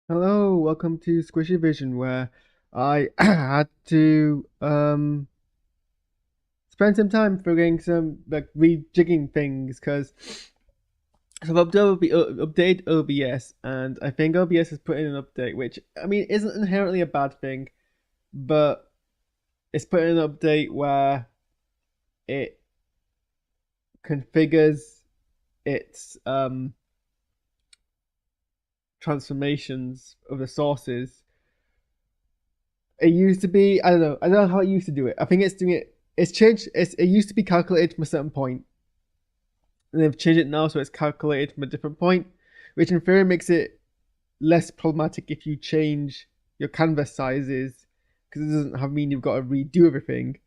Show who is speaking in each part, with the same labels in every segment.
Speaker 1: Hello, welcome to Squishy Vision, where I had to spend some time figuring some like rejigging things because I've updated OBS, and I think OBS has put in an update, which I mean isn't inherently a bad thing, but it's put in an update where it configures its transformations of the sources. It used to be, I don't know how it used to do it. I think it's doing it. It's changed. It used to be calculated from a certain point, and they've changed it now so it's calculated from a different point, which in theory makes it less problematic if you change your canvas sizes, because it doesn't have mean you've got to redo everything.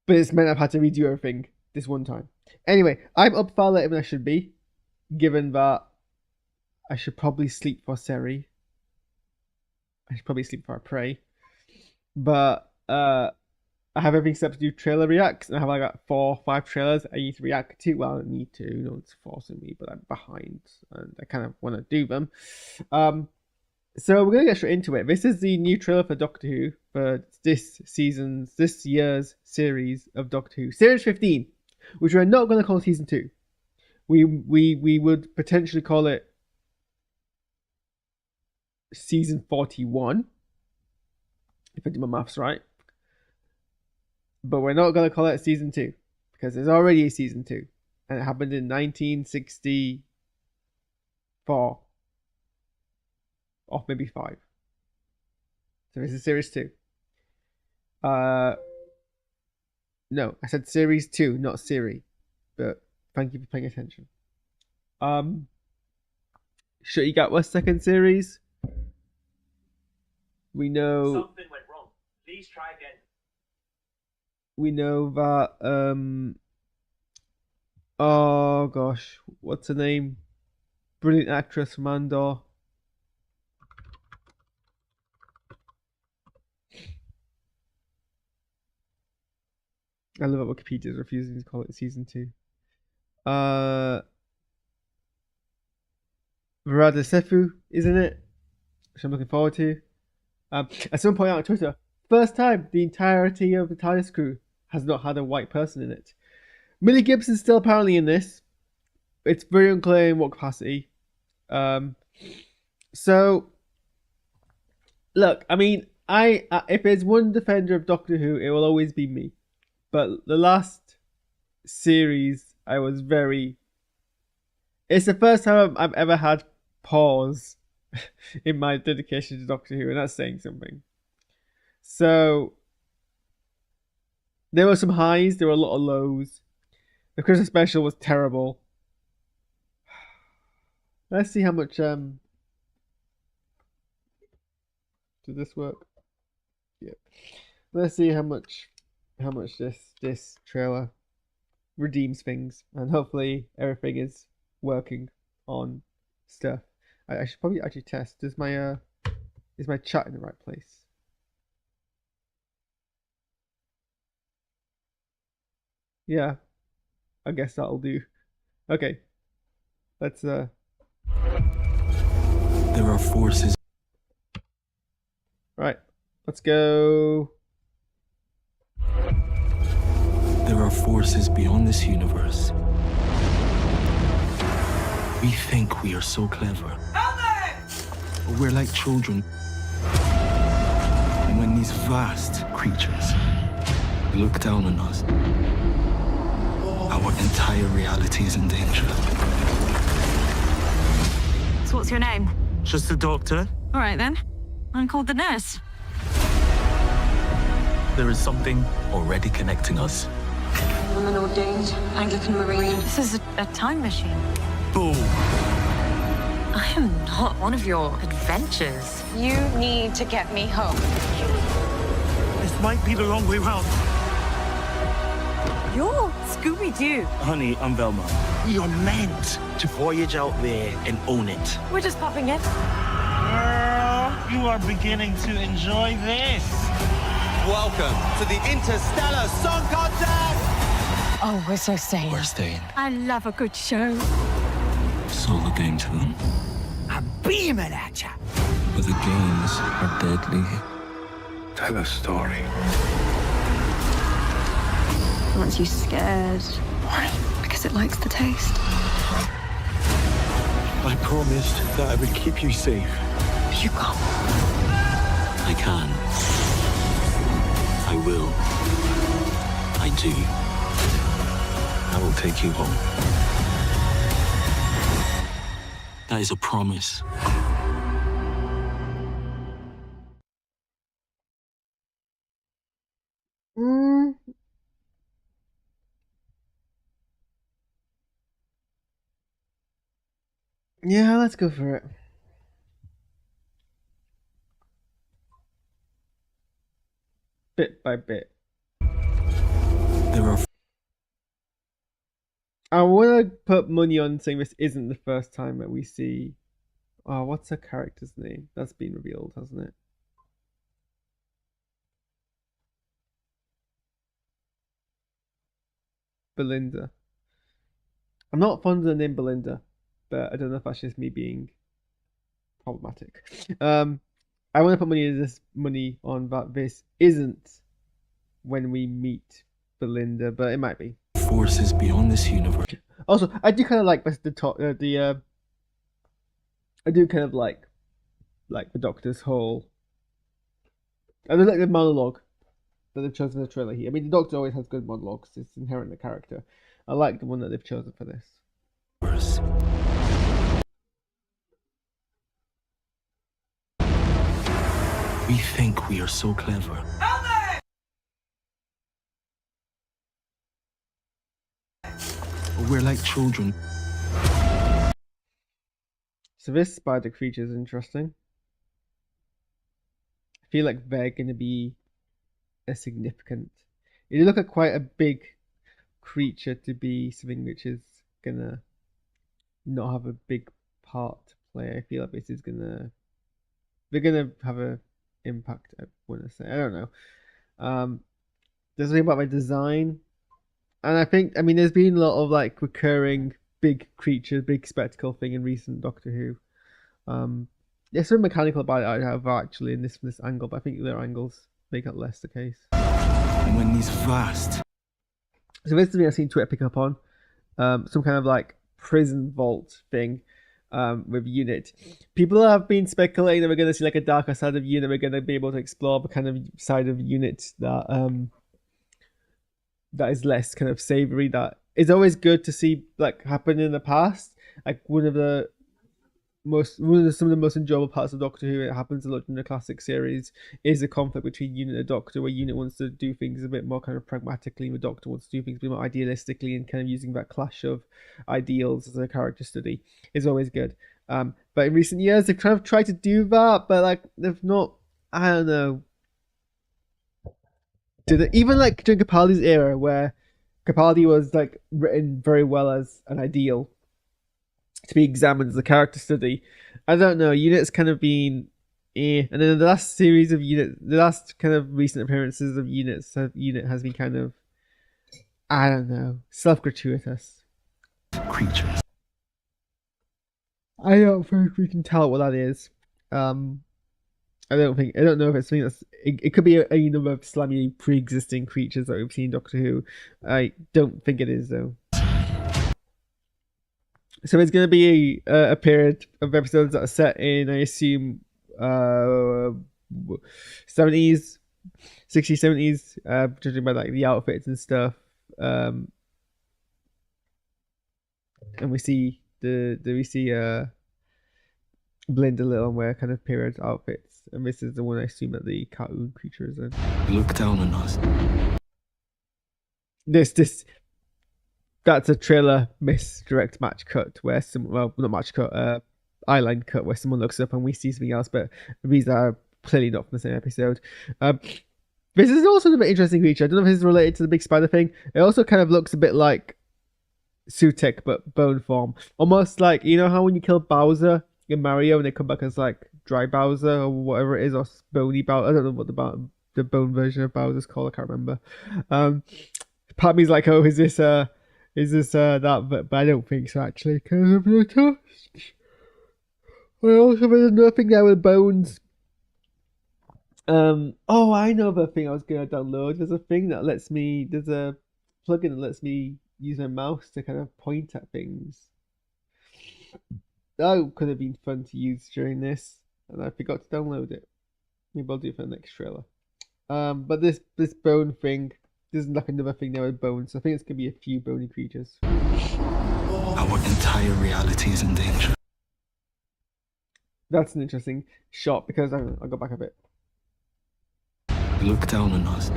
Speaker 1: But it's meant I've had to redo everything this one time. Anyway, I'm up far later than I should be, given that I should probably sleep for Seri. I should probably sleep before I pray. But I have everything set up to do trailer reacts, and I have like 4 or 5 trailers I need to react to. Well, I don't need to, it's forcing me, but I'm behind, and I kind of want to do them. So we're gonna get straight into it. This is the new trailer for Doctor Who for this year's series of Doctor Who, Series 15, which we're not gonna call Season 2. We would potentially call it Season 41, if I do my maths right. But we're not going to call it Season 2, because there's already a Season 2. And it happened in 1964. Or maybe 5. So this is Series 2. No, I said Series 2, not Siri. But thank you for paying attention. Sure, you got what second series? We know...
Speaker 2: Something went wrong. Please try again.
Speaker 1: We know that oh gosh, what's her name? Brilliant actress from Andor. I love that Wikipedia is refusing to call it Season 2. Varada Sefu, isn't it? Which I'm looking forward to. Someone pointed out on Twitter, first time the entirety of the TARDIS crew has not had a white person in it. Millie Gibson's still apparently in this. It's very unclear in what capacity. So, look, I mean, if there's one defender of Doctor Who, it will always be me. But the last series, I was very... It's the first time I've ever had pause in my dedication to Doctor Who, and that's saying something. So, there were some highs, there were a lot of lows. The Christmas special was terrible. Let's see how much did this work? Yeah. Let's see how much this trailer redeems things, and hopefully everything is working on stuff. I should probably actually test. Is my chat in the right place? Yeah, I guess that'll do. Okay, let's
Speaker 3: There are forces.
Speaker 1: Right, let's go.
Speaker 3: There are forces beyond this universe. We think we are so clever. Help me! But we're like children. And when these vast creatures look down on us, our entire reality is in danger.
Speaker 4: So what's your name?
Speaker 3: Just the doctor.
Speaker 4: All right, then. I'm called the nurse.
Speaker 3: There is something already connecting us.
Speaker 5: I'm an ordained Anglican Marine.
Speaker 4: This is a time machine.
Speaker 3: Boom!
Speaker 4: I am not one of your adventures.
Speaker 5: You need to get me home.
Speaker 3: This might be the wrong way round.
Speaker 4: You're Scooby-Doo.
Speaker 3: Honey, I'm Velma. We are meant to voyage out there and own it.
Speaker 4: We're just popping in.
Speaker 2: Girl, you are beginning to enjoy this.
Speaker 6: Welcome to the Interstellar Song Contest!
Speaker 4: Oh, we're so staying.
Speaker 3: We're staying.
Speaker 4: I love a good show.
Speaker 3: Sold the game to them. I'm beaming at you. But the games are deadly.
Speaker 7: Tell a story.
Speaker 5: Aren't you scared? Why? Because it likes the taste.
Speaker 7: I promised that I would keep you safe.
Speaker 5: You can't.
Speaker 3: I can. I will. I do. I will take you home. That is a promise.
Speaker 1: Yeah, let's go for it. Bit by bit.
Speaker 3: There are
Speaker 1: I want to put money on saying this isn't the first time that we see... Oh, what's her character's name? That's been revealed, hasn't it? Belinda. I'm not fond of the name Belinda, but I don't know if that's just me being problematic. I want to put money on that this isn't when we meet Belinda, but it might be.
Speaker 3: forces beyond this universe.
Speaker 1: Also, I do kind of like I do kind of like the Doctor's whole. I do like the monologue that they've chosen for the trailer here. I mean, the Doctor always has good monologues; it's inherent in the character. I like the one that they've chosen for this.
Speaker 3: We think we are so clever. But we're like children.
Speaker 1: So this spider creature is interesting. I feel like they're going to be a significant... You look at quite a big creature to be something which is going to not have a big part to play. I feel like this is going to... They're going to have a impact, I want to say. I don't know. There's something about my design. And I think, I mean, there's been a lot of like recurring big creature, big spectacle thing in recent Doctor Who. There's something mechanical about it I have actually in this angle, but I think their angles make it less the case.
Speaker 3: And when these vast...
Speaker 1: So this is something I've seen Twitter pick up on. Some kind of like prison vault thing with Unit. People have been speculating that we're going to see like a darker side of Unit. We're going to be able to explore the kind of side of Unit that that is less kind of savory. That is always good to see like happen in the past. Like some of the most enjoyable parts of Doctor Who, it happens a lot in the classic series, is the conflict between Unit and the Doctor, where Unit wants to do things a bit more kind of pragmatically, and the Doctor wants to do things a bit more idealistically, and kind of using that clash of ideals as a character study is always good. But in recent years, they've kind of tried to do that, but like they've not. I don't know. Even like during Capaldi's era, where Capaldi was like written very well as an ideal to be examined as a character study, I don't know. Unit's kind of been, and then the last series of Unit, the last kind of recent appearances of Unit has been kind of, I don't know, self-gratuitous.
Speaker 3: creatures.
Speaker 1: I don't think we can tell what that is. I don't know if it's something that's. It could be a number of slimy pre-existing creatures that we've seen in Doctor Who. I don't think it is though. So there's going to be a period of episodes that are set in, I assume, 70s, 60s, 70s, judging by like the outfits and stuff. And we see Belinda Little wear kind of period outfits, and this is the one I assume that the cartoon creature is in.
Speaker 3: Look down on us.
Speaker 1: That's a trailer misdirect match cut where not match cut, eyeline cut where someone looks up and we see something else, but these are clearly not from the same episode. This is also a bit interesting creature. I don't know if this is related to the big spider thing. It also kind of looks a bit like Sutekh but bone form, almost like, you know how when you kill Bowser in Mario and they come back as like dry Bowser or whatever it is, or bony Bowser. I don't know what the bone version of Bowser's called. I can't remember. Part of me's like, oh, is this that? But I don't think so actually, because of the tusk. I also there's another thing there with Bones. Oh, I know the thing I was gonna download. There's a thing that lets me. There's a plugin that lets me use my mouse to kind of point at things. That could have been fun to use during this, and I forgot to download it. Maybe I'll do it for the next trailer. But this bone thing, there's like another thing there with bones. I think it's gonna be a few bony creatures.
Speaker 3: Our entire reality is in danger.
Speaker 1: That's an interesting shot because I'll go back a bit.
Speaker 3: Look down on us.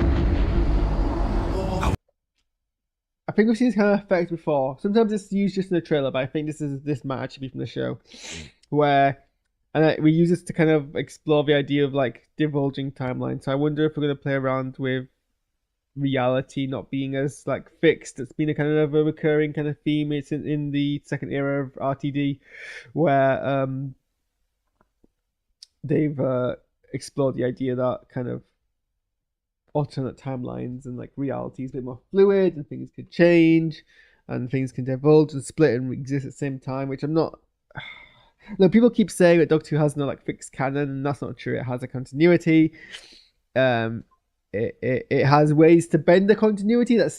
Speaker 1: I think we've seen this kind of effect before. Sometimes it's used just in the trailer, but I think this might actually be from the show, where we use this to kind of explore the idea of like divulging timelines. So I wonder if we're going to play around with reality not being as like fixed. It's been a kind of a recurring kind of theme. It's in the second era of RTD, where they've explored the idea that kind of alternate timelines and like reality is a bit more fluid and things could change and things can divulge and split and exist at the same time, which I'm not. Look, people keep saying that Doctor Who has no like fixed canon, and that's not true. It has a continuity. It has ways to bend the continuity that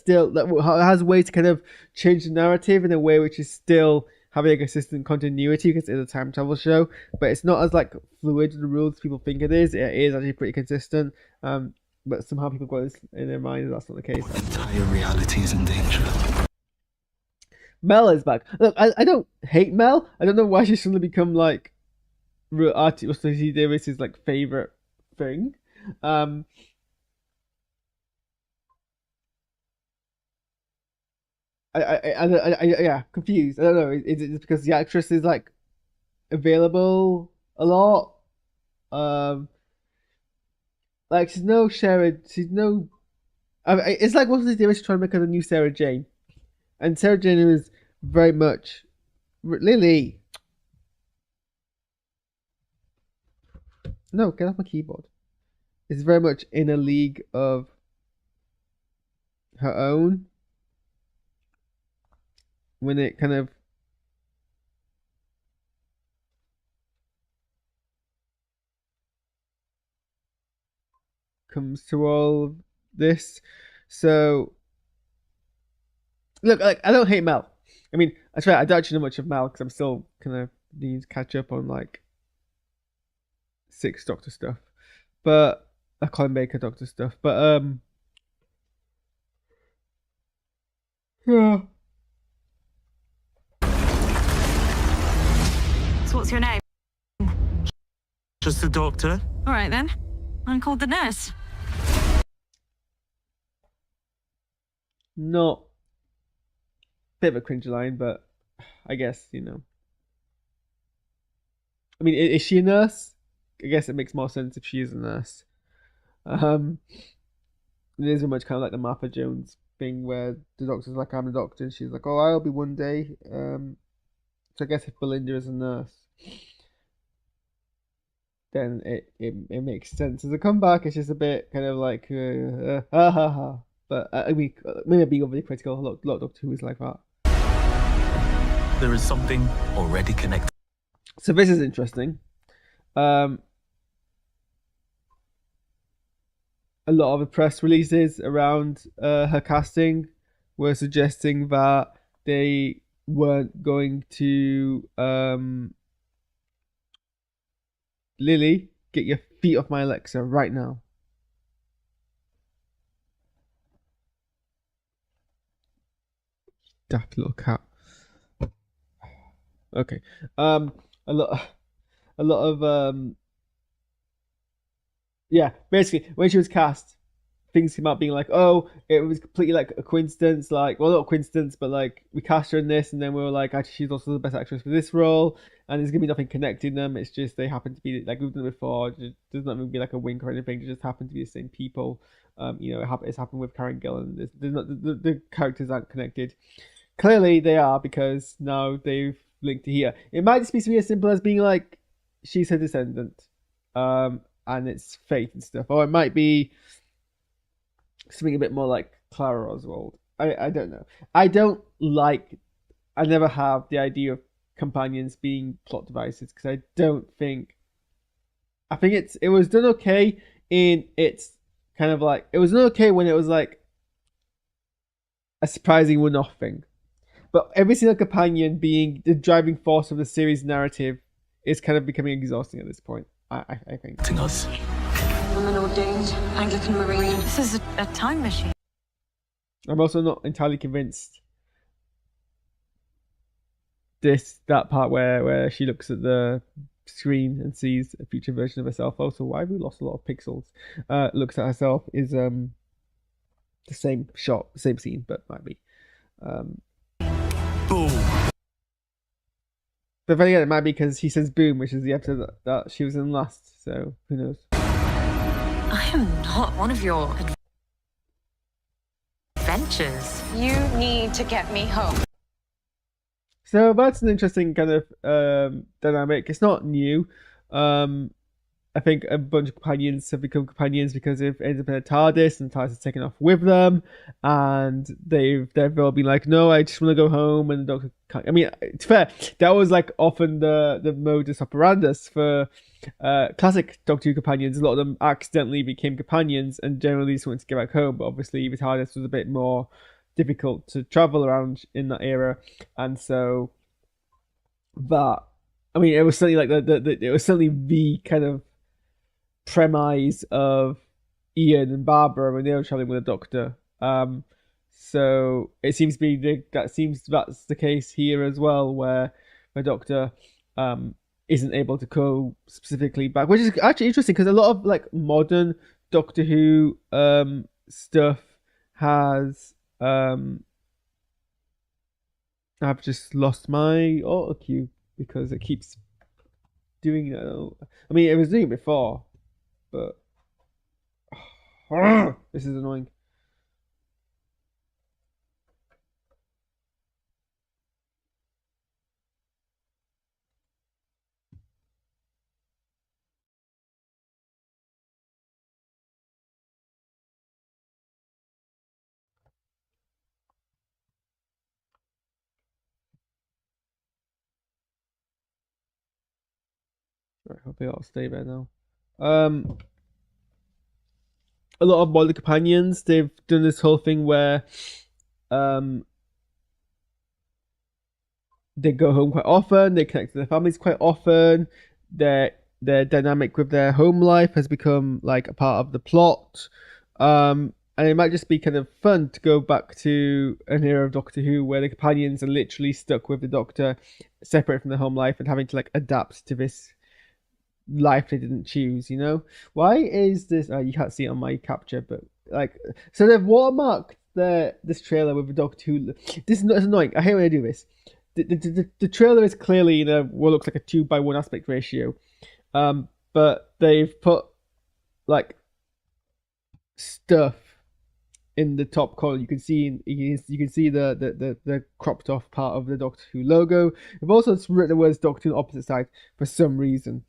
Speaker 1: has ways to kind of change the narrative in a way which is still having a consistent continuity because it's a time travel show, but it's not as like fluid to the rules people think it is. It is actually pretty consistent. But somehow people got this in their mind that's not the case.
Speaker 3: Our entire reality is in danger.
Speaker 1: Mel is back. Look, I don't hate Mel. I don't know why she's suddenly become like Russell T Davis's like favorite thing. Yeah, confused. I don't know. Is it just because the actress is like available a lot? Like she's no Sarah. She's no. It's like Russell T Davis trying to make her the new Sarah Jane, and Sarah Jane is very much Lily. No, get off my keyboard. Is very much in a league of her own. When it kind of comes to all of this, so look, like I don't hate Mel. I mean, I swear I don't actually know much of Mel because I'm still kind of needing to catch up on like 6 Doctor stuff, but Colin Baker Doctor stuff. But yeah.
Speaker 4: So what's your name?
Speaker 2: Just the doctor.
Speaker 4: All right then. I'm called the nurse.
Speaker 1: Not bit of a cringe line, but I guess, you know. I mean, is she a nurse? I guess it makes more sense if she is a nurse. It is very much kind of like the Martha Jones thing where the doctor's like, I'm a doctor, and she's like, oh, I'll be one day. So I guess if Belinda is a nurse, then it makes sense as a comeback. It's just a bit kind of like, ha ha ha. But I mean, maybe being overly critical. A lot of Doctor Who is like that.
Speaker 3: There is something already connected.
Speaker 1: So this is interesting. A lot of the press releases around her casting were suggesting that they weren't going to Lily, get your feet off my Alexa right now. Daft little cat. Okay. A lot of yeah, basically when she was cast, things came out being like, oh, it was completely like a coincidence, like, well, not a coincidence, but like we cast her in this and then we were like, actually she's also the best actress for this role, and there's gonna be nothing connecting them. It's just they happen to be like we've done it before. It doesn't even be like a wink or anything. It just happen to be the same people. You know, it's happened with Karen Gillan. There's not the characters aren't connected. Clearly they are, because now they've linked to here. It might just be something as simple as being like she's her descendant, and it's faith and stuff, or it might be something a bit more like Clara Oswald. I don't know. I never have the idea of companions being plot devices, because I don't think. I think it was done okay in its kind of like, it was done okay when it was like a surprising one-off thing, but every single companion being the driving force of the series narrative is kind of becoming exhausting at this point. I think.
Speaker 3: Us.
Speaker 5: I'm an ordained Anglican Marine.
Speaker 4: This is a time machine.
Speaker 1: I'm also not entirely convinced that part where she looks at the screen and sees a future version of herself. Also, why have we lost a lot of pixels? Looks at herself is the same shot, same scene, but might be.
Speaker 3: Boom.
Speaker 1: But then again, it might be because he says "boom," which is the episode that she was in last. So who knows?
Speaker 4: I am not one of your adventures.
Speaker 5: You need to get me home.
Speaker 1: So that's an interesting kind of dynamic. It's not new. I think a bunch of companions have become companions because they've ended up in a TARDIS and TARDIS has taken off with them, and they've all been like, no, I just want to go home, and the Doctor can't. I mean, it's fair. That was like often the modus operandus for classic Doctor Who companions. A lot of them accidentally became companions and generally just wanted to get back home, but obviously the TARDIS was a bit more difficult to travel around in that era, and so that, I mean, it was certainly like it was certainly the kind of premise of Ian and Barbara when they were traveling with the Doctor. So it seems to be that's the case here as well, where the Doctor isn't able to go specifically back, which is actually interesting because a lot of like modern Doctor Who stuff has. I've just lost my auto cue because it keeps doing that. I mean, it was doing it before, but this is annoying. Right, hopefully I'll stay there now. A lot of modern companions, they've done this whole thing where they go home quite often, they connect to their families quite often, their dynamic with their home life has become like a part of the plot. And it might just be kind of fun to go back to an era of Doctor Who where the companions are literally stuck with the Doctor, separate from their home life and having to like adapt to this life they didn't choose, you know? Why is this? You can't see it on my capture, but like, so they've watermarked this trailer with the Doctor Who. This is annoying. I hate when I do this. The trailer is clearly in what looks like a 2:1 aspect ratio, but they've put like stuff in the top corner. You can see the cropped off part of the Doctor Who logo. They've also written the words Doctor Who on the opposite side for some reason.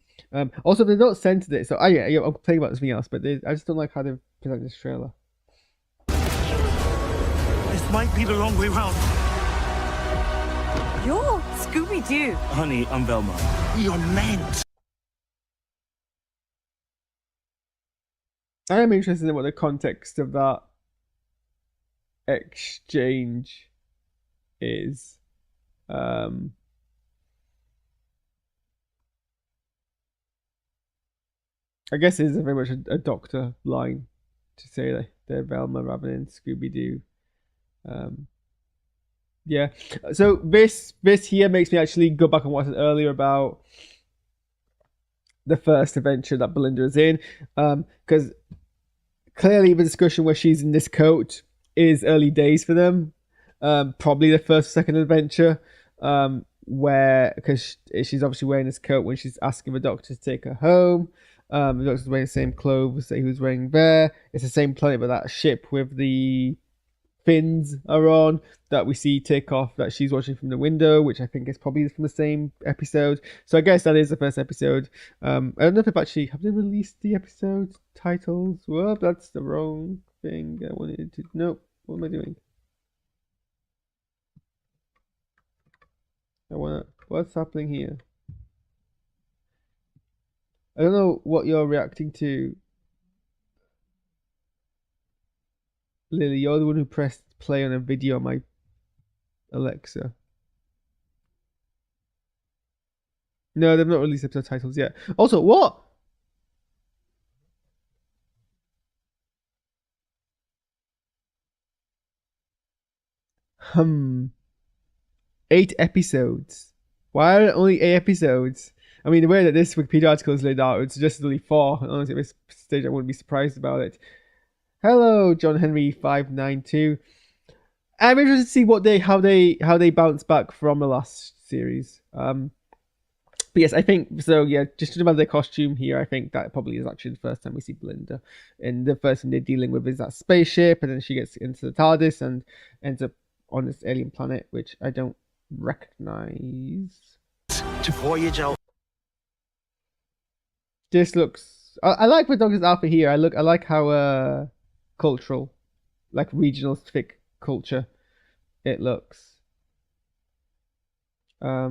Speaker 1: Also, they don't censor it, so yeah, I'm playing about something else, but I just don't like how they've presented this trailer.
Speaker 2: This might be the wrong way round.
Speaker 4: You're Scooby-Doo.
Speaker 2: Honey, I'm Velma. You're meant.
Speaker 1: I am interested in what the context of that exchange is. I guess it is very much a Doctor line to say that they're Velma rather than Scooby-Doo. Yeah. So this here makes me actually go back and watch it earlier about the first adventure that Belinda is in. Because clearly the discussion where she's in this coat is early days for them. Probably the first or second adventure. Where, because she's obviously wearing this coat when she's asking the Doctor to take her home. The Doctor's wearing the same clothes that he was wearing there. It's the same planet, but that ship with the fins are on that we see take off that she's watching from the window, which I think is probably from the same episode. So I guess that is the first episode. I don't know if have they released the episode titles? Well, that's the wrong thing I wanted to. Nope. What am I doing? I want to. What's happening here? I don't know what you're reacting to. Lily, you're the one who pressed play on a video on my Alexa. No, they've not released episode titles yet. Also, what? Hmm. 8 episodes. Why are it only 8 episodes? I mean, the way that this Wikipedia article is laid out, it's just only 4. Honestly, at this stage, I wouldn't be surprised about it. Hello, John Henry 592. I'm interested to see how they bounce back from the last series. But yes, I think so. Yeah, just about the costume here, I think that probably is actually the first time we see Belinda. And the first thing they're dealing with is that spaceship, and then she gets into the TARDIS and ends up on this alien planet, which I don't recognize.
Speaker 3: To voyage out.
Speaker 1: This looks. I like the Doctor's Alpha here. I like how cultural, like regional specific culture, it looks. I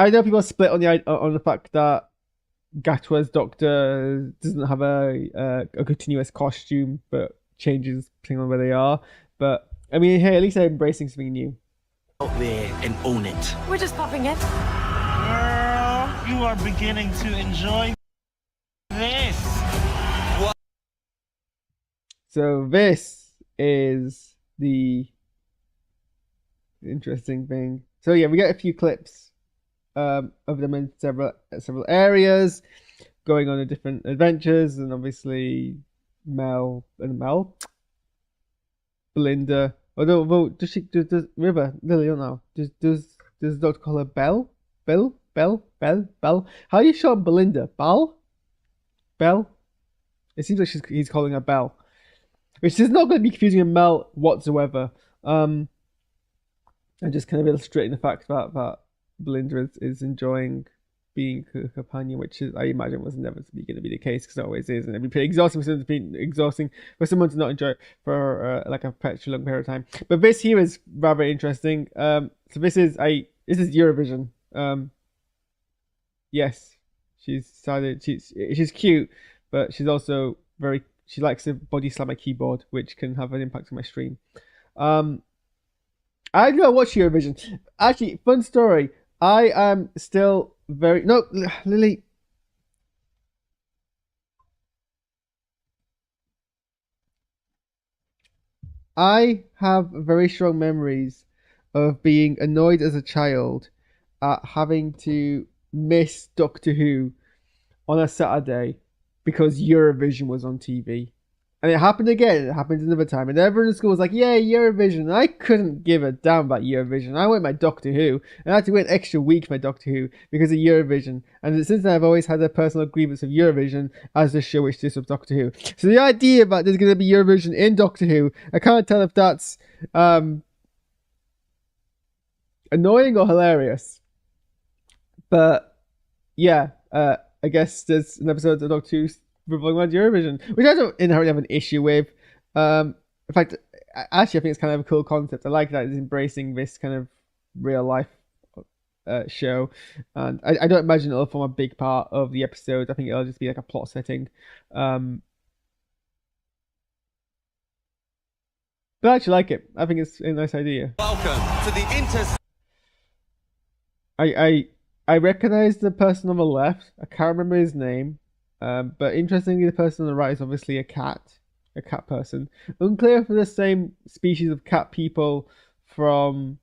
Speaker 1: know people are split on the fact that Gatwa's Doctor doesn't have a continuous costume, but changes depending on where they are. But I mean, hey, at least they're embracing something new.
Speaker 3: Out there and own it.
Speaker 4: We're just popping in.
Speaker 2: Girl, you are beginning to enjoy this.
Speaker 1: So this is the interesting thing. So yeah, we get a few clips of them in several areas, going on different adventures, and obviously Belinda. Although does River Lily? I don't know. Does the Doctor call her Belle? Belle? How are you short Belinda? Belle? It seems like he's calling her Belle, which is not going to be confusing with Mel whatsoever. And just kind of illustrating the fact that Belinda is enjoying being a companion, which I imagine was never going to be the case, because it always is, and it'd be pretty exhausting for someone to not enjoy it for like a pretty long period of time. But this here is rather interesting. So this is Eurovision. Yes, she's decided she's cute, but she's also she likes to body slam a keyboard, which can have an impact on my stream. I do not watch Eurovision. Actually, fun story. I am still Lily. I have very strong memories of being annoyed as a child at having to miss Doctor Who on a Saturday because Eurovision was on TV. And it happened again. It happened another time. And everyone in school was like, yeah, Eurovision. And I couldn't give a damn about Eurovision. I went my Doctor Who. And I had to wait an extra week for my Doctor Who because of Eurovision. And since then, I've always had a personal grievance of Eurovision as the show which disrupts Doctor Who. So the idea about there's going to be Eurovision in Doctor Who, I can't tell if that's annoying or hilarious. But yeah, I guess there's an episode of Doctor Who revolving around Eurovision, which I don't inherently have an issue with. In fact, actually, I think it's kind of a cool concept. I like that it's embracing this kind of real life show, and I don't imagine it'll form a big part of the episode. I think it'll just be like a plot setting. But I actually like it. I think it's a nice idea.
Speaker 6: Welcome to the
Speaker 1: I recognize the person on the left. I can't remember his name. But interestingly, the person on the right is obviously a cat person. Unclear if they're the same species of cat people from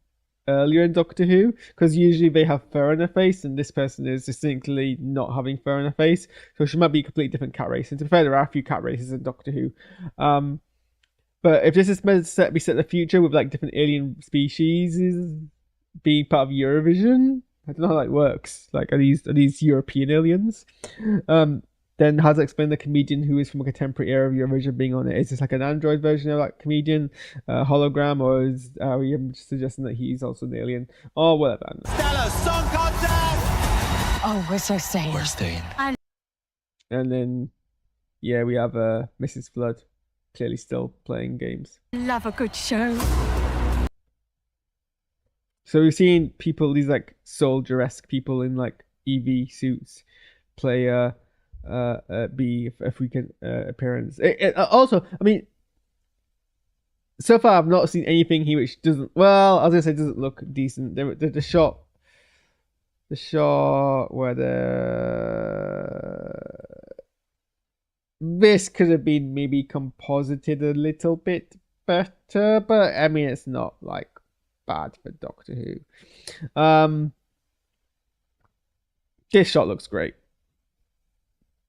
Speaker 1: earlier in Doctor Who, because usually they have fur on their face, and this person is distinctly not having fur on their face, so she might be a completely different cat race. And to be fair, there are a few cat races in Doctor Who. But if this is meant to be set in the future with like different alien species being part of Eurovision, I don't know how that works. Like, are these European aliens? Then how to explain the comedian who is from a contemporary era of Eurovision being on it? Is this like an android version of that comedian, hologram, or are we suggesting that he's also an alien? Or whatever.
Speaker 6: Stellar Song Contest!
Speaker 4: Oh, we're so staying.
Speaker 3: We're staying.
Speaker 1: And then, yeah, we have Mrs. Flood, clearly still playing games.
Speaker 5: Love a good show.
Speaker 1: So we've seen people, these like soldier-esque people in like EV suits, play B if we can appearance. Also, I mean, so far I've not seen anything here which doesn't. Well, I was gonna say doesn't look decent. The shot where this could have been maybe composited a little bit better, but I mean it's not like bad for Doctor Who. This shot looks great,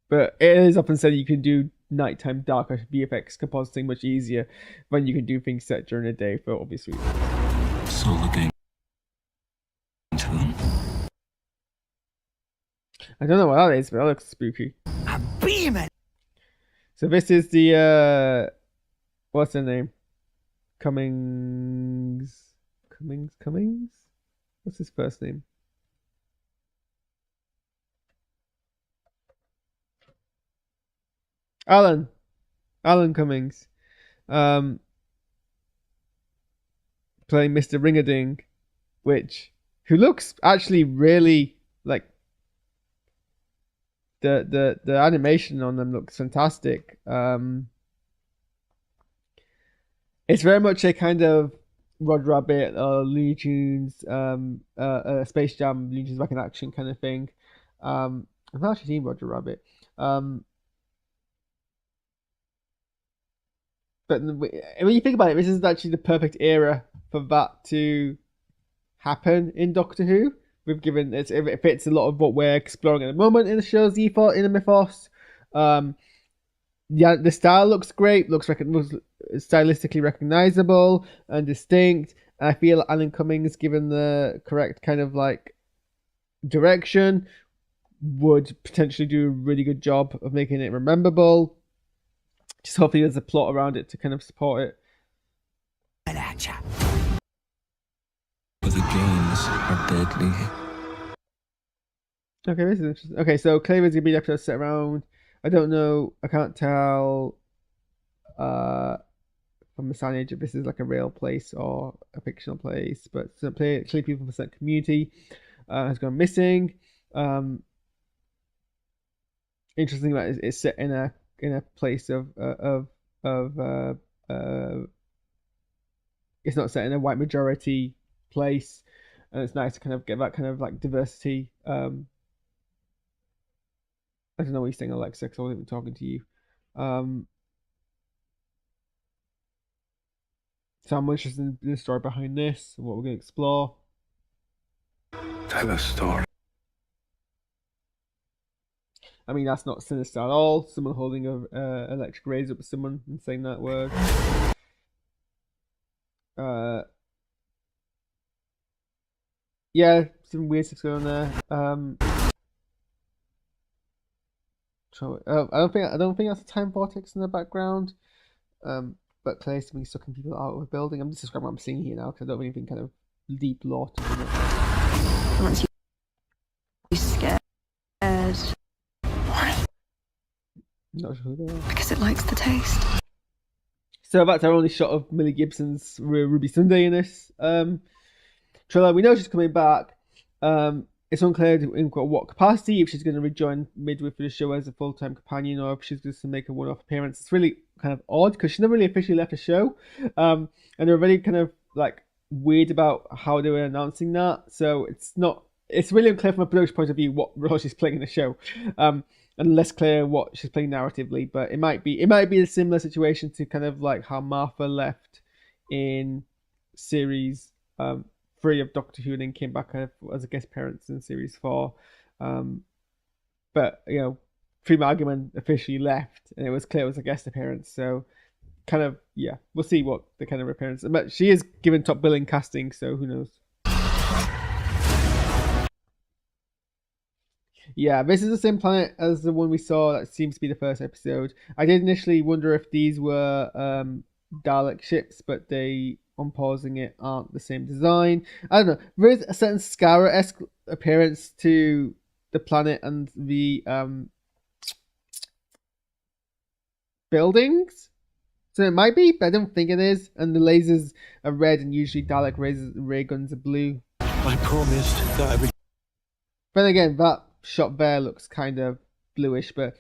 Speaker 1: but it is often said you can do nighttime darker VFX compositing much easier when you can do things set during the day for obvious reasons.
Speaker 3: So looking into them.
Speaker 1: I don't know what that is, but that looks spooky.
Speaker 6: I'm beaming.
Speaker 1: So this is the what's her name? Cummings. What's his first name? Alan Cummings. Playing Mr. Ring-a-Ding, who looks actually really like the animation on them looks fantastic. It's very much a kind of Roger Rabbit or Looney Tunes, Space Jam, Looney Tunes Back in Action kind of thing. I've not actually seen Roger Rabbit. But when you think about it, this is actually the perfect era for that to happen in Doctor Who. We've given it fits a lot of what we're exploring at the moment in the show's ethos, in the mythos. Yeah, the style looks great. Looks stylistically recognizable and distinct. And I feel Alan Cummings, given the correct kind of like direction, would potentially do a really good job of making it rememberable. Just hopefully there's a plot around it to kind of support it.
Speaker 3: But the games are deadly.
Speaker 1: Okay, this is interesting. Okay, so Claver's gonna be the episode set around. I don't know. I can't tell from the signage if this is like a real place or a fictional place. But so clearly, people from the community has gone missing. Interesting that it's set in a place of it's not set in a white majority place, and it's nice to kind of get that kind of like diversity. I don't know what you're saying, Alexa, because I wasn't even talking to you. So I'm interested in the story behind this and what we're going to explore.
Speaker 7: Tell a story.
Speaker 1: I mean, that's not sinister at all. Someone holding a electric razor up to someone and saying that word. Yeah, some weird stuff going on there. I don't think that's a time vortex in the background. But clearly something sucking people out of a building. I'm just describing what I'm seeing here now because I don't have anything kind of deep lore to it.
Speaker 5: Once you're scared.
Speaker 1: Not sure who they are.
Speaker 5: Because it likes the taste.
Speaker 1: So that's our only shot of Millie Gibson's Ruby Sunday in this trailer. We know she's coming back. It's unclear in what capacity, if she's going to rejoin midway through the show as a full-time companion or if she's just going to make a one-off appearance. It's really kind of odd because she never really officially left the show. And they're really kind of like weird about how they were announcing that. So it's really unclear from a production point of view what role she's playing in the show. And less clear what she's playing narratively, but it might be a similar situation to kind of like how Martha left in series 3 of Doctor Who and then came back as a guest appearance in series 4. But you know, Prima Argument officially left, and it was clear it was a guest appearance. So kind of we'll see what the kind of appearance. But she is given top billing casting, so who knows. Yeah, this is the same planet as the one we saw that seems to be the first episode. I did initially wonder if these were Dalek ships, but they, on pausing it, aren't the same design. I don't know. There is a certain Skara-esque appearance to the planet and the buildings. So it might be, but I don't think it is. And the lasers are red, and usually Dalek ray guns are blue.
Speaker 3: I promised that I would.
Speaker 1: But again, that shot there looks kind of bluish, but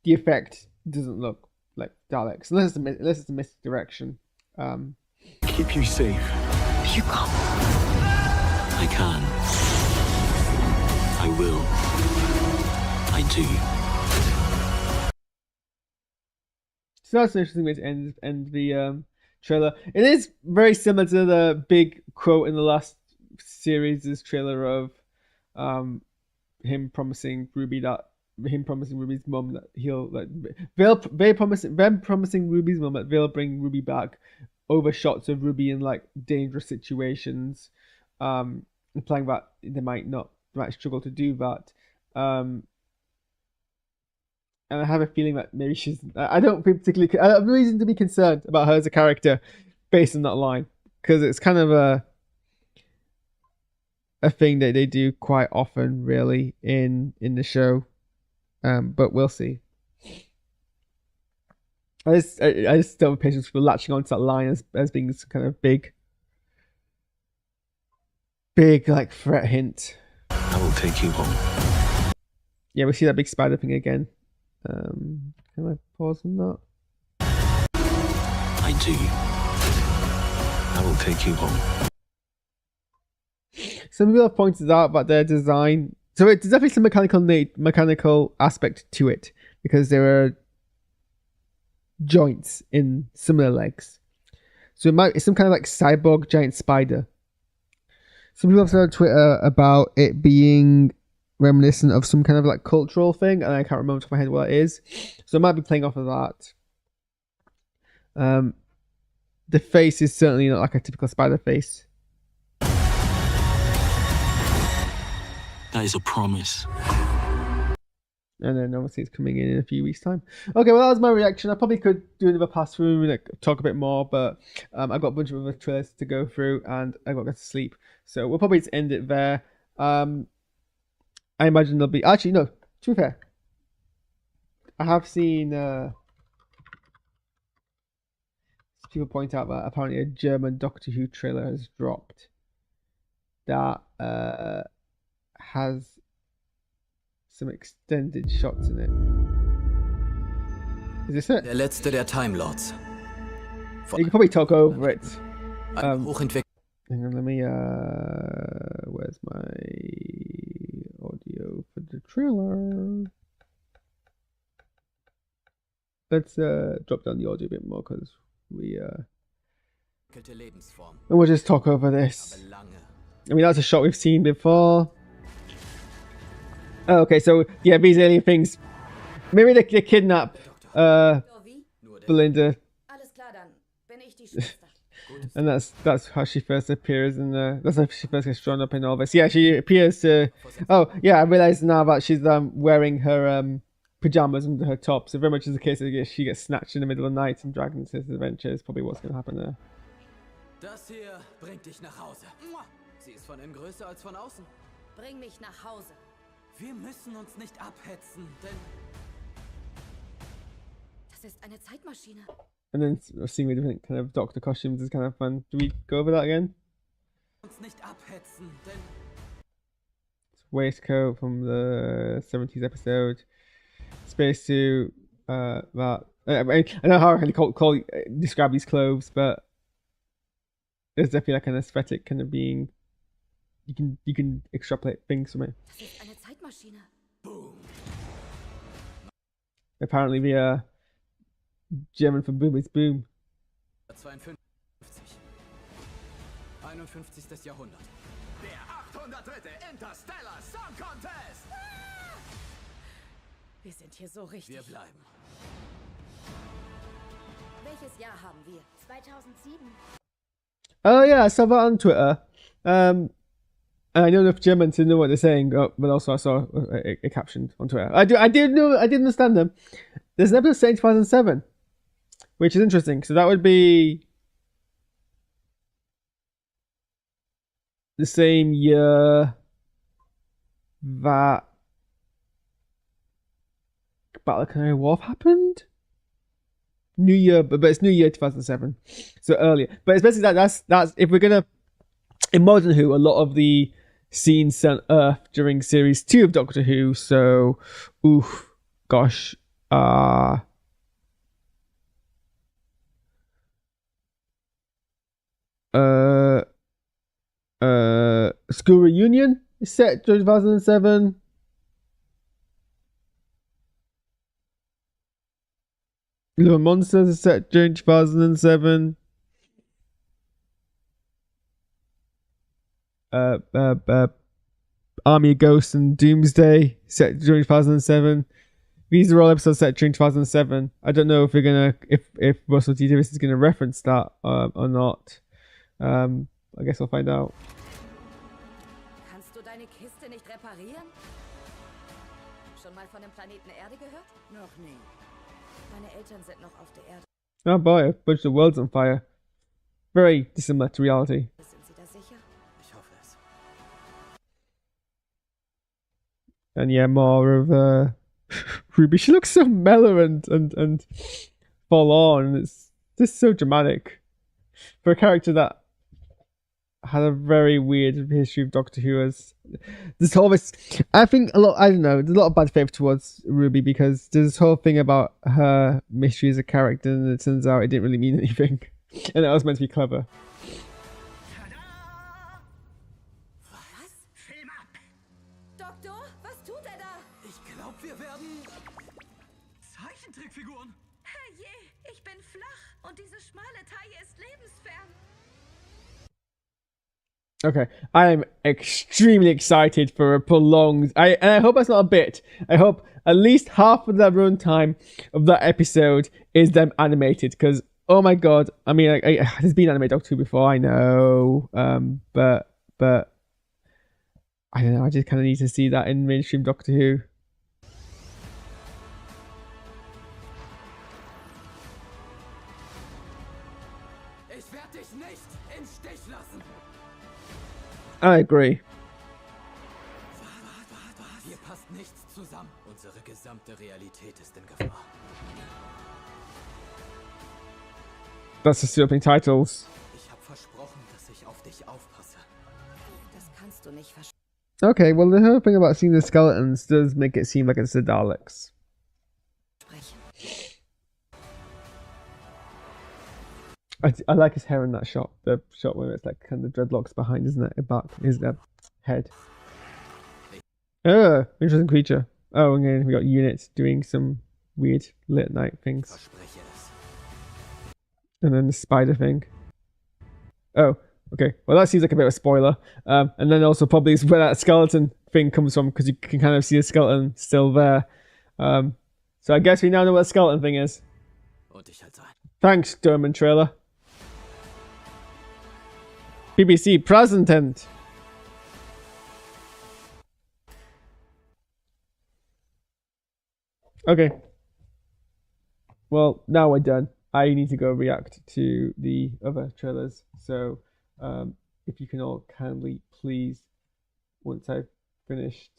Speaker 1: the effect doesn't look like Daleks, unless it's a misdirection.
Speaker 3: Keep you safe.
Speaker 4: You can't.
Speaker 3: I can. I will. I do.
Speaker 1: So that's an interesting way to end the trailer. It is very similar to the big quote in the last series' trailer of him promising Ruby's mum that he'll them promising Ruby's mum that they'll bring Ruby back over shots of Ruby in like dangerous situations, implying that they might struggle to do that. And I have a feeling that maybe I don't feel particularly. I have reason to be concerned about her as a character based on that line, because it's kind of a thing that they do quite often, really, in the show. But we'll see. I just don't have patience for latching onto that line as being this kind of big like threat hint.
Speaker 3: I will take you home.
Speaker 1: Yeah, we see that big spider thing again. Can I pause on that?
Speaker 3: I do. I will take you home.
Speaker 1: Some people have pointed out about their design. So there's definitely some mechanical aspect to it, because there are joints in some of the legs. So it's some kind of like cyborg giant spider. Some people have said on Twitter about it being reminiscent of some kind of like cultural thing, and I can't remember off the top of my head what it is. So I might be playing off of that. The face is certainly not like a typical spider face.
Speaker 3: That is a promise.
Speaker 1: And then obviously it's coming in a few weeks' time. Okay, well that was my reaction. I probably could do another pass through and talk a bit more, but I've got a bunch of other trailers to go through and I got to go to sleep. So we'll probably just end it there. I imagine there'll be... Actually, no. To be fair, I have seen... people point out that apparently a German Doctor Who trailer has dropped that has some extended shots in it. Is this it?
Speaker 6: Der letzte der Time Lords.
Speaker 1: You can probably talk over it.
Speaker 6: Ein hochentwickelt.
Speaker 1: Hang on, let me... where's my audio for the trailer? Let's drop down the audio a bit more, because we...
Speaker 6: Lebensform.
Speaker 1: And we'll just talk over this. I mean, that's a shot we've seen before. Oh, okay, so, yeah, these alien things... Maybe they kidnap Belinda. And that's how she first appears in the... That's how she first gets drawn up in all this. Yeah, she appears to... Oh, yeah, I realise now that she's wearing her pajamas under her top. So very much is the case that she gets snatched in the middle of the night and dragged into this adventure. Is probably what's going to happen there.
Speaker 6: Das hier bringt dich nach Hause. Sie ist von innen größer als von außen.
Speaker 8: Bring mich nach Hause.
Speaker 6: Wir müssen uns nicht abhetzen, denn...
Speaker 8: Das ist eine Zeitmaschine.
Speaker 1: And then seeing the different kind of doctor costumes is kind of fun. Do we go over that again?
Speaker 6: Uns nicht abhetzen, denn...
Speaker 1: Waistcoat from the 70s episode. Spacesuit. That. I don't know how I can describe these clothes, but there's definitely like an aesthetic kind of being. You can extrapolate things from it.
Speaker 8: Das ist eine Zeitmaschine.
Speaker 6: Boom.
Speaker 1: Apparently the German for boom is boom.
Speaker 6: 52. 51. Jahrhundert. Der 803. Interstellar Song Contest.
Speaker 8: Wir sind hier so richtig.
Speaker 6: Wir bleiben.
Speaker 8: Welches Jahr haben wir? 2007.
Speaker 1: Oh yeah, I saw that on Twitter. I know enough German to know what they're saying, but also I saw a caption on Twitter. I did understand them. There's an episode set in 2007, which is interesting. So that would be the same year that Battle of Canary Wharf happened. New Year, but it's New Year 2007, so earlier. But it's basically that's if we're gonna in Modern Who, a lot of the seen on Earth during series 2 of Doctor Who. So, gosh, School Reunion is set during 2007. Little Monsters is set during 2007. Army of Ghosts and Doomsday set during 2007. These are all episodes set during 2007. I don't know if we're gonna if Russell T Davies is gonna reference that or not. I guess I'll find out.
Speaker 8: Kannst du deine Kiste nicht reparieren? Schon mal von dem Planeten Erde gehört? Noch nie. Meine Eltern sind noch auf der Erde.
Speaker 1: Oh boy, a bunch of worlds on fire. Very dissimilar to reality.
Speaker 8: Sind Sie da sicher?
Speaker 6: Ich hoffe es.
Speaker 1: And yeah, more of Ruby. She looks so mellow and forlorn. It's just so dramatic for a character that had a very weird history of Doctor Who. As this whole I think a lot. I don't know. There's a lot of bad faith towards Ruby because there's this whole thing about her mystery as a character, and it turns out it didn't really mean anything, and it was meant to be clever.
Speaker 8: Was? Doktor, was tut er da?
Speaker 6: Ich glaube, wir werden
Speaker 3: Zeichentrickfiguren.
Speaker 5: Herrje, ich bin flach und diese schmale Taille ist lebensfern.
Speaker 1: Okay, I am extremely excited for a prolonged. And I hope that's not a bit. I hope at least half of the runtime of that episode is them animated. Because oh my god, I mean, there's been animated Doctor Who before, I know. But I don't know. I just kind of need to see that in mainstream Doctor Who.
Speaker 6: Ich werde dich nicht im Stich lassen.
Speaker 1: I agree.
Speaker 6: Hier passt nichts zusammen. Unsere gesamte Realität ist in Gefahr.
Speaker 1: That's the still opening titles.
Speaker 6: Ich habe versprochen, dass ich auf dich aufpasse.
Speaker 8: Das kannst du nicht verstehen.
Speaker 1: Okay, well the whole thing about seeing the skeletons does make it seem like it's the Daleks. I like his hair in that shot. The shot where it's like kind of dreadlocks behind, isn't it? Back his head. Oh, interesting creature. Oh, and then we got units doing some weird late night things.
Speaker 6: Verspreche es.
Speaker 1: And then the spider thing. Oh, okay. Well, that seems like a bit of a spoiler. And then also probably is where that skeleton thing comes from because you can kind of see the skeleton still there. So I guess we now know what the skeleton thing is.
Speaker 6: Und ich halte ein.
Speaker 1: Thanks, German trailer. BBC present. Okay. Well, now we're done. I need to go react to the other trailers. So, if you can all kindly, please, once I've finished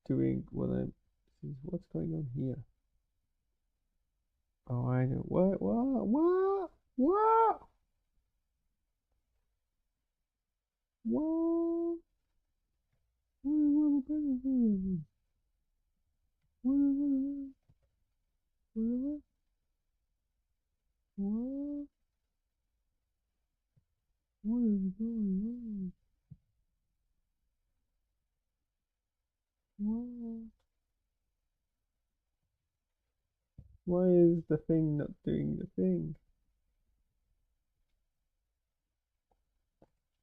Speaker 1: doing what's going on here? Oh, I know. What? What is going on? Why is the thing not doing the thing?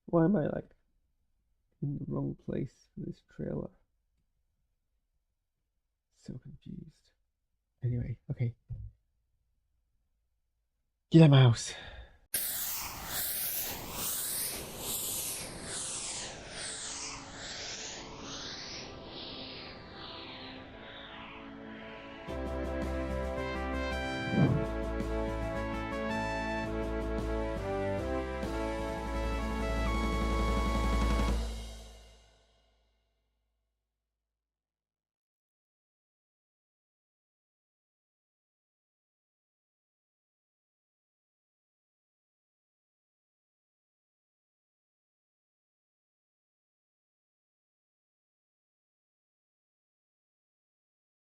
Speaker 1: Why am I like in the wrong place for this trailer? So confused. Anyway, okay. Get a mouse.